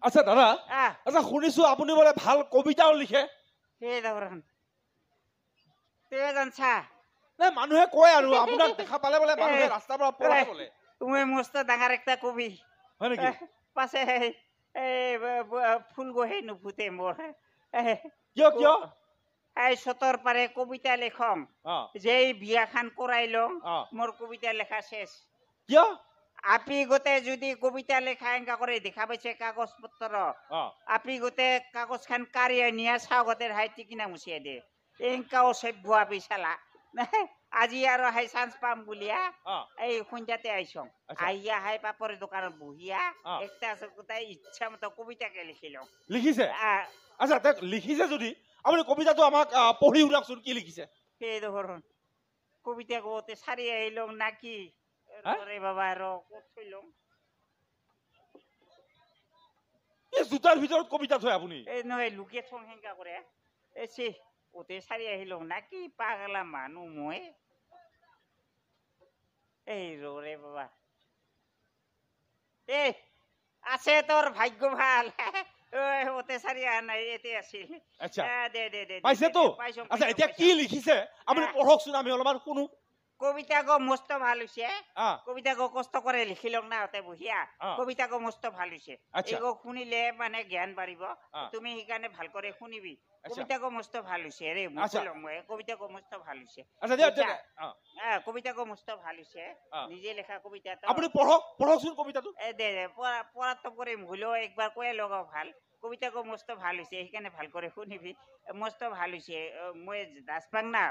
আচ্ছা দাদা আচ্ছা শুনিছো আপুনি বোলে ভাল কবিতাও লিখে সেই ধৰণ তই জানছা নাই মানুহে কয় আৰু আপোনাক দেখা পালে বোলে মানুহে ৰাস্তাৰ পৰা পলাই বোলে তুমি মস্ত ডাঙৰ একটা কবি হয় নেকি পাছে ফুল গহে নুফুটে মোৰ কিয় কিয় এই চতৰ পাৰে কবিতা লেখম যেই বিয়াখান কৰাই লওঁ মোৰ কবিতা লেখা শেষ কিয় আপনি গোটে যদি কবিতা লেখা এংকা করে দেখা পাইছে কাগজ পত্র আপনি গোটে কাগজ খান কারি নিয়া সাগতের হাই টিকিনা মুছিয়ে দে এংকাও সভ্য আপি চালা আজি আর হাই চান্স পাম বুলিয়া এই সন্ধ্যাতে আইসং আইয়া হাই পাপরের দোকানত বহিয়া একটা গোটাই ইচ্ছা মতো কবিতাকে লিখিল লিখিছে আচ্ছা তাক লিখিছে যদি আপনি কবিতাটো আমাক পঢ়ি উলাকচোন কি লিখিছে সেই ধরুন কবিতা গোতে সারি আইলং নাকি আরে বাবা র কত থইলং এই জুতাৰ ভিতৰত কবিতা থৈ আপুনি এই নহয় লুকে থং হেংকা কৰে এসি ওতে সারি আহিলং নাকি পাগলা মানু মই এই রে বাবা এই আছে তোর ভাগ্য ভাল ওতে সারি নাই এতে আছিল আচ্ছা দে দে দে পাইছে তো আচ্ছা এতিয়া কি লিখিছে আপুনি পঢ়কচোন আমি অলপমান শুনো কবিতা গো মস্ত ভাল হইছে কবিতা গো কষ্ট করে লিখিলং না ওতে বহিয়া কবিতা গো মস্ত ভাল হইছে এগো শুনিলে মানে জ্ঞান বাড়িব তুমি হিকানে ভাল করে শুনিবি কবিতা গো মস্ত ভাল হইছে রে মুছলং মই কবিতা গো মস্ত ভাল হইছে আচ্ছা দিয়া কবিতা গো মস্ত ভাল হইছে নিজে লেখা কবিতা তো আপুনি পঢ়কচোন কবিতাটো দে পড়া তো করে হলো একবার কয়ে লগা ভাল কবিতা গো মস্ত ভাল হইছে হিকানে ভাল করে শুনিবি মস্ত ভাল হইছে মই দাসপাং না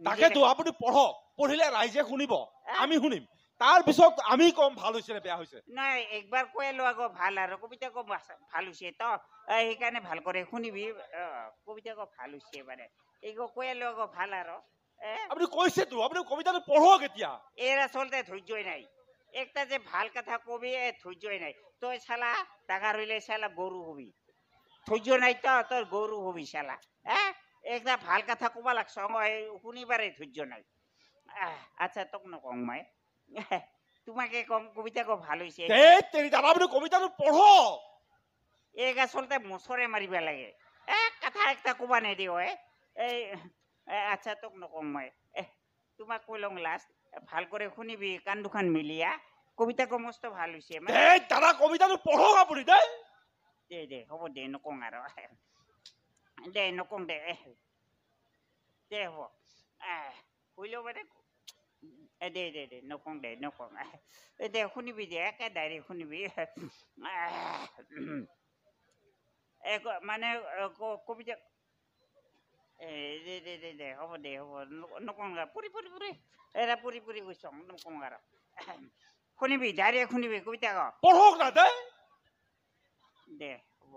তাকেতো আপুনি পঢ়ক পঢ়িলে ৰাইজে শুনিব আমি শুনিম তাৰ পিছত আমি কম ভাল হৈছে নে বেয়া হৈছে নাই একবাৰ কয়ে লোৱা ভাল আৰু কবিতা কো ভাল হৈছে তো সেইকাৰণে ভাল কৰে শুনিবি কবিতা কো ভাল হৈছে মানে এইগো কয়ে লোৱা ভাল আৰু আপুনি কৈছে তো আপুনি কবিতাটো পঢ়ক এতিয়া এর আসলতে ধৈর্যই নাই একটা যে ভাল কথা কবি ধৈর্যই নাই তুই শালা টাকা রইলে শালা গরু হবি ধৈর্য নাই তো তোর গরু হবি শালা একটা ভাল কথা কবা লাগছ শুনিবারে ধৈর্য নাই আচ্ছা তোক নকং মই তোমাকে কম কবিতা কো ভাল হইছে আপনি কবিতাটো পঢ়ক এক আসলতে মছরে মারিবা লাগে কথা একটা কবা নাই দিও এই আচ্ছা তোক নকং মই তোমাক কইলং লাস্ট ভাল করে শুনিবি কান দুখান মিলিয়া কবিতা কো মস্ত ভাল হইছে দাদা কবিতাটো পঢ়ক আপুনি দে হ'ব দে নকং আৰু দে নকং দে দে হ'ব কইলো মানে দে নকং দে নকং দে শুনিবি দে একে ডাইৰেক্ট শুনিবি মানে কবিতা দে হ'ব দে হ'ব নকং পুৰি এৰা পুৰি গৈছং নকং আৰু শুনিবি ডাইৰেক্ট শুনিবি কবিতা পঢ়ক না দে হ'ব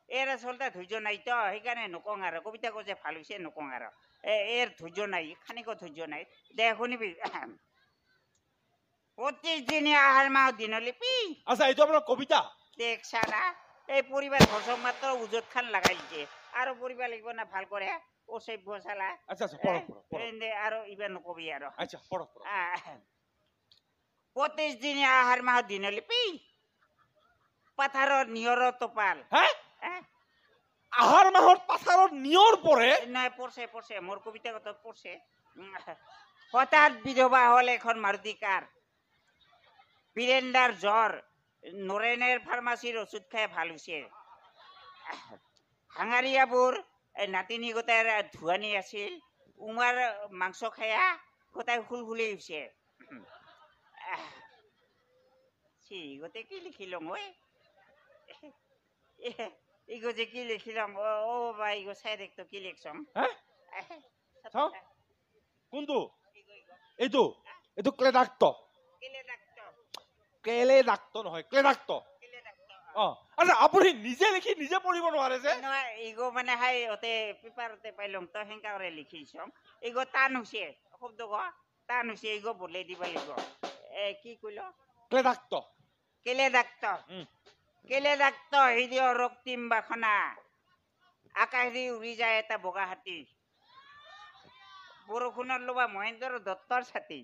এৰ আসলতে ধৈৰ্য নাই তো সেইকাৰণে নকং আৰু কবিতা যে ভাল হৈছে নকং আৰু এর ধৈর্য নাই খানিকো ধৈর্য নাই দে শুনিবি 25 দিনে আহার মাহ দিনলিপি আচ্ছা এইটো আপোনাৰ কবিতা দেখছা না এই পৰিবাৰ ধৰ্ষক মাত্ৰ উজত খান লাগাই দিছে আৰু পৰিবাৰ লাগিব না ভাল কৰে ও সভ্য শালা আচ্ছা পঢ়ক আৰু ইবা নকবি আৰু আচ্ছা পঢ়ক 25 দিনে আহাৰ মাহ দিনলিপি পাথাৰৰ নিয়ৰ তোপাল আহাৰ মাহৰ পাথাৰৰ নিয়ৰ পৰে নাই পড়ছে মোর কবিতা কথা পড়ছে হঠাৎ বিধবা হল এখন মারুতি কার বীরেন্দার জ্বর নরেনের ফার্মাসির ওষুধ খাই ভাল হইছে হাঙাৰিয়াবোৰ নাতিনি গোটাই ধুৱানি আছিল উমাৰ মাংস খায়া গোটাই হুলহুলি হৈছে গোটে কি লিখিলং ইগো যে কি লিখিলাম ও বা ইগো চাই দেখতো কি লিখছং কোনটো এইটো ক্লেডাক্ট নহয় ক্লেডাক্ট আচ্ছা আপুনি নিজে লিখি নিজে পঢ়িব নোৱাৰে যে নহয় ইগো মানে হাই ওতে পেপাৰতে পাইলং তো হেংকা করে লিখিছং ইগো টান হৈছে শব্দ টান হৈছে ইগো বলে দিব লাগিব কি কইলো ক্লেডাক্ট হৃদয় ৰক্তিম বাখনা আকাশ দি উৰি যায় এটা বগা হাতী বৰষুণৰ লবা মহেন্দ্ৰ দত্তৰ ছাতি